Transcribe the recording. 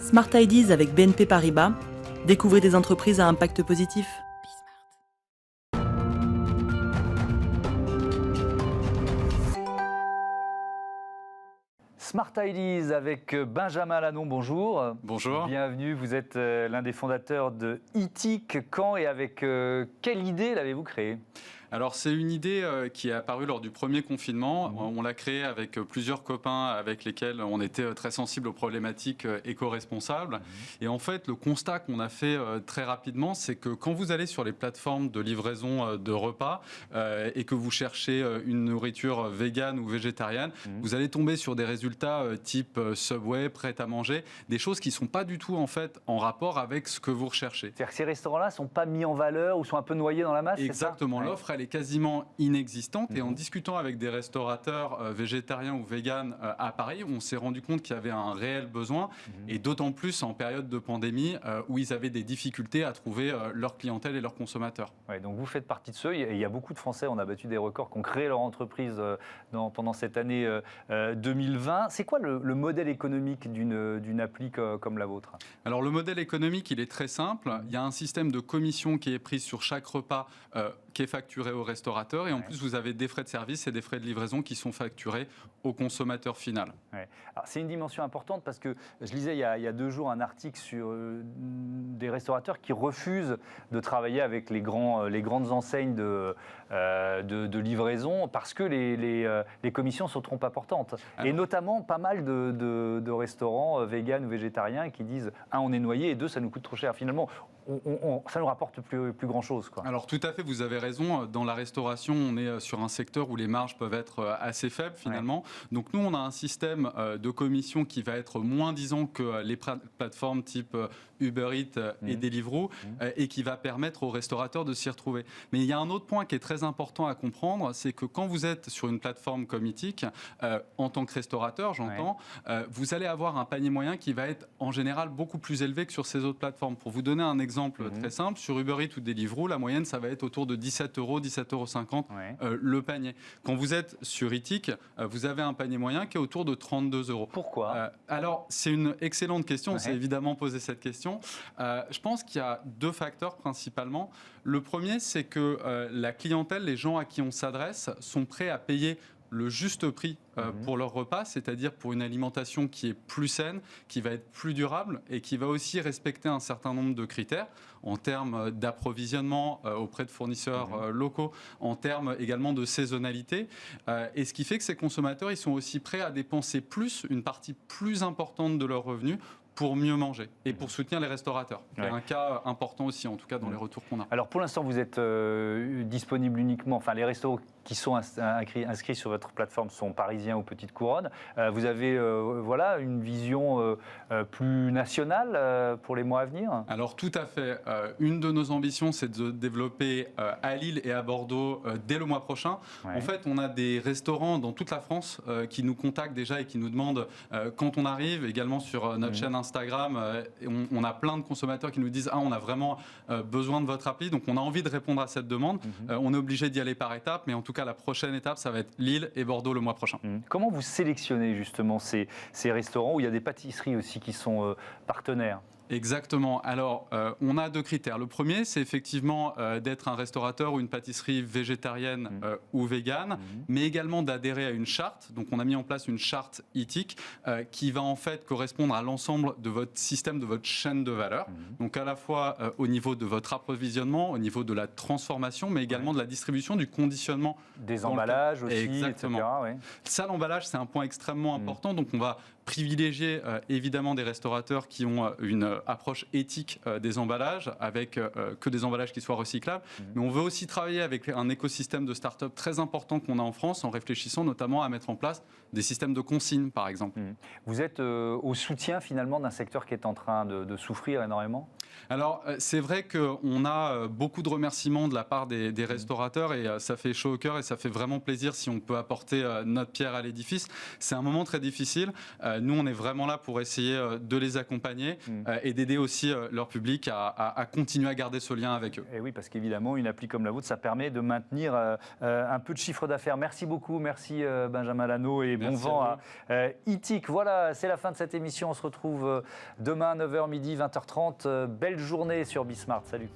Smart Ideas avec BNP Paribas. Découvrez des entreprises à impact positif. Smart Ideas avec Benjamin Lannon, bonjour. Bonjour. Bienvenue, vous êtes l'un des fondateurs de Eathic. Quand et avec quelle idée l'avez-vous créé ? Alors c'est une idée qui est apparue lors du premier confinement. On l'a créée avec plusieurs copains avec lesquels on était très sensibles aux problématiques éco-responsables. Et en fait, le constat qu'on a fait très rapidement, c'est que quand vous allez sur les plateformes de livraison de repas et que vous cherchez une nourriture végane ou végétarienne, vous allez tomber sur des résultats type Subway, prêt à manger, des choses qui ne sont pas du tout en fait en rapport avec ce que vous recherchez. C'est-à-dire que ces restaurants-là ne sont pas mis en valeur ou sont un peu noyés dans la masse, Exactement, c'est ça ? l'offre elle est quasiment inexistante et en discutant avec des restaurateurs végétariens ou véganes à Paris, on s'est rendu compte qu'il y avait un réel besoin et d'autant plus en période de pandémie où ils avaient des difficultés à trouver leur clientèle et leurs consommateurs. Ouais, donc vous faites partie de ceux, et il y a beaucoup de Français, on a battu des records, qui ont créé leur entreprise pendant cette année 2020. C'est quoi le modèle économique d'une appli comme la vôtre ? Alors le modèle économique, il est très simple. Il y a un système de commission qui est pris sur chaque repas qui est facturé au restaurateur et en plus vous avez des frais de service et des frais de livraison qui sont facturés au consommateur final. Ouais. C'est une dimension importante parce que je lisais il y a 2 jours un article sur des restaurateurs qui refusent de travailler avec les grandes enseignes de livraison parce que les commissions sont trop importantes. Et notamment pas mal de restaurants véganes ou végétariens qui disent on est noyé et 2 ça nous coûte trop cher. Finalement, ça ne nous rapporte plus grand-chose. Alors tout à fait, vous avez raison. Dans la restauration, on est sur un secteur où les marges peuvent être assez faibles finalement. Ouais. Donc nous, on a un système de commission qui va être moins disant que les plateformes type Uber Eats et Deliveroo et qui va permettre aux restaurateurs de s'y retrouver. Mais il y a un autre point qui est très important à comprendre, c'est que quand vous êtes sur une plateforme comme Eathic, en tant que restaurateur, j'entends, vous allez avoir un panier moyen qui va être en général beaucoup plus élevé que sur ces autres plateformes. Pour vous donner un exemple très simple, sur Uber Eats ou Deliveroo, la moyenne, ça va être autour de 17 €, 17,50 € le panier. Quand vous êtes sur Eathic, vous avez un panier moyen qui est autour de 32 €. Pourquoi alors, c'est une excellente question. On s'est évidemment posé cette question. Je pense qu'il y a 2 facteurs principalement. Le premier, c'est que la clientèle, les gens à qui on s'adresse, sont prêts à payer le juste prix pour leur repas, c'est-à-dire pour une alimentation qui est plus saine, qui va être plus durable et qui va aussi respecter un certain nombre de critères en termes d'approvisionnement auprès de fournisseurs locaux, en termes également de saisonnalité. Et ce qui fait que ces consommateurs, ils sont aussi prêts à dépenser une partie plus importante de leurs revenus pour mieux manger et pour soutenir les restaurateurs. C'est un cas important aussi, en tout cas dans les retours qu'on a. Alors pour l'instant, vous êtes disponible uniquement, enfin les restos qui sont inscrits sur votre plateforme sont parisiens ou Petite Couronne. Vous avez une vision plus nationale pour les mois à venir ? Alors tout à fait. Une de nos ambitions, c'est de développer à Lille et à Bordeaux dès le mois prochain. En fait, on a des restaurants dans toute la France qui nous contactent déjà et qui nous demandent quand on arrive, également sur notre chaîne Instagram, on a plein de consommateurs qui nous disent on a vraiment besoin de votre appli, donc on a envie de répondre à cette demande. On est obligé d'y aller par étapes, mais en tout cas la prochaine étape, ça va être Lille et Bordeaux le mois prochain. Comment vous sélectionnez justement ces restaurants où il y a des pâtisseries aussi qui sont partenaires ? Exactement. Alors, on a 2 critères. Le premier, c'est effectivement d'être un restaurateur ou une pâtisserie végétarienne ou végane, mais également d'adhérer à une charte. Donc, on a mis en place une charte Eathic qui va en fait correspondre à l'ensemble de votre système, de votre chaîne de valeur. Donc, à la fois au niveau de votre approvisionnement, au niveau de la transformation, mais également de la distribution, du conditionnement. Des emballages aussi, exactement. etc. Ça, l'emballage, c'est un point extrêmement important. Donc, on va privilégier évidemment des restaurateurs qui ont une approche éthique des emballages, avec que des emballages qui soient recyclables. Mais on veut aussi travailler avec un écosystème de start-up très important qu'on a en France, en réfléchissant notamment à mettre en place des systèmes de consigne, par exemple. Vous êtes au soutien finalement d'un secteur qui est en train de souffrir énormément ? Alors, c'est vrai qu'on a beaucoup de remerciements de la part des restaurateurs et ça fait chaud au cœur et ça fait vraiment plaisir si on peut apporter notre pierre à l'édifice. C'est un moment très difficile. Nous, on est vraiment là pour essayer de les accompagner et d'aider aussi leur public à continuer à garder ce lien avec eux. Et oui, parce qu'évidemment, une appli comme la vôtre, ça permet de maintenir un peu de chiffre d'affaires. Merci beaucoup, merci Benjamin Lano et bon vent à Itik. Voilà, c'est la fin de cette émission. On se retrouve demain 9h midi, 20h30. Belle journée sur Bismart. Salut.